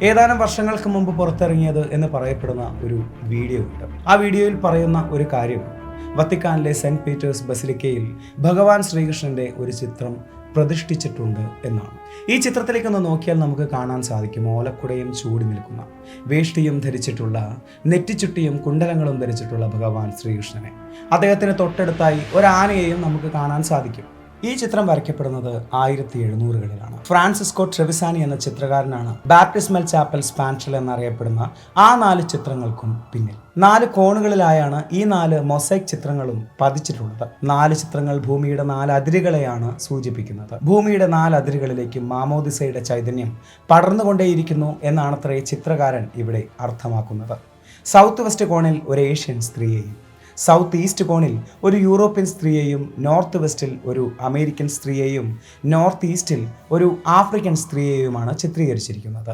ഏതാനും വർഷങ്ങൾക്ക് മുമ്പ് പുറത്തിറങ്ങിയത് എന്ന് പറയപ്പെടുന്ന ഒരു വീഡിയോ ഉണ്ട്. ആ വീഡിയോയിൽ പറയുന്ന ഒരു കാര്യം വത്തിക്കാനിലെ സെന്റ് പീറ്റേഴ്സ് ബസിലിക്കയിൽ ഭഗവാൻ ശ്രീകൃഷ്ണന്റെ ഒരു ചിത്രം പ്രതിഷ്ഠിച്ചിട്ടുണ്ട് എന്നാണ്. ഈ ചിത്രത്തിലേക്കൊന്ന് നോക്കിയാൽ നമുക്ക് കാണാൻ സാധിക്കും ഓലക്കുടയും ചൂടി നിൽക്കുന്ന, വേഷ്ടിയും ധരിച്ചിട്ടുള്ള, നെറ്റിച്ചുട്ടിയും കുണ്ടലങ്ങളും ധരിച്ചിട്ടുള്ള ഭഗവാൻ ശ്രീകൃഷ്ണനെ. അദ്ദേഹത്തിന് തൊട്ടടുത്തായി ഒരു ആനയെയും നമുക്ക് കാണാൻ സാധിക്കും. ഈ ചിത്രം വരയ്ക്കപ്പെടുന്നത് 1700-കളിലാണ്. ഫ്രാൻസിസ്കോ ട്രെവിസാനി എന്ന ചിത്രകാരനാണ് ബാപ്റ്റിസ്മൽ ചാപ്പൽ സ്പാൻഷൽ എന്നറിയപ്പെടുന്ന ആ 4 ചിത്രങ്ങൾക്കും പിന്നിൽ. 4 കോണുകളിലായാണ് ഈ 4 മൊസൈക് ചിത്രങ്ങളും പതിച്ചിട്ടുള്ളത്. 4 ചിത്രങ്ങൾ ഭൂമിയുടെ 4 അതിരുകളെയാണ് സൂചിപ്പിക്കുന്നത്. ഭൂമിയുടെ 4 അതിരുകളിലേക്ക് മാമോദിസയുടെ ചൈതന്യം പടർന്നുകൊണ്ടേയിരിക്കുന്നു എന്നാണത്രേ ചിത്രകാരൻ ഇവിടെ അർത്ഥമാക്കുന്നത്. സൗത്ത് വെസ്റ്റ് കോണിൽ ഒരു ഏഷ്യൻ സ്ത്രീയെയും, സൗത്ത് ഈസ്റ്റ് കോണിൽ ഒരു യൂറോപ്യൻ സ്ത്രീയെയും, നോർത്ത് വെസ്റ്റിൽ ഒരു അമേരിക്കൻ സ്ത്രീയെയും, നോർത്ത് ഈസ്റ്റിൽ ഒരു ആഫ്രിക്കൻ സ്ത്രീയെയുമാണ് ചിത്രീകരിച്ചിരിക്കുന്നത്.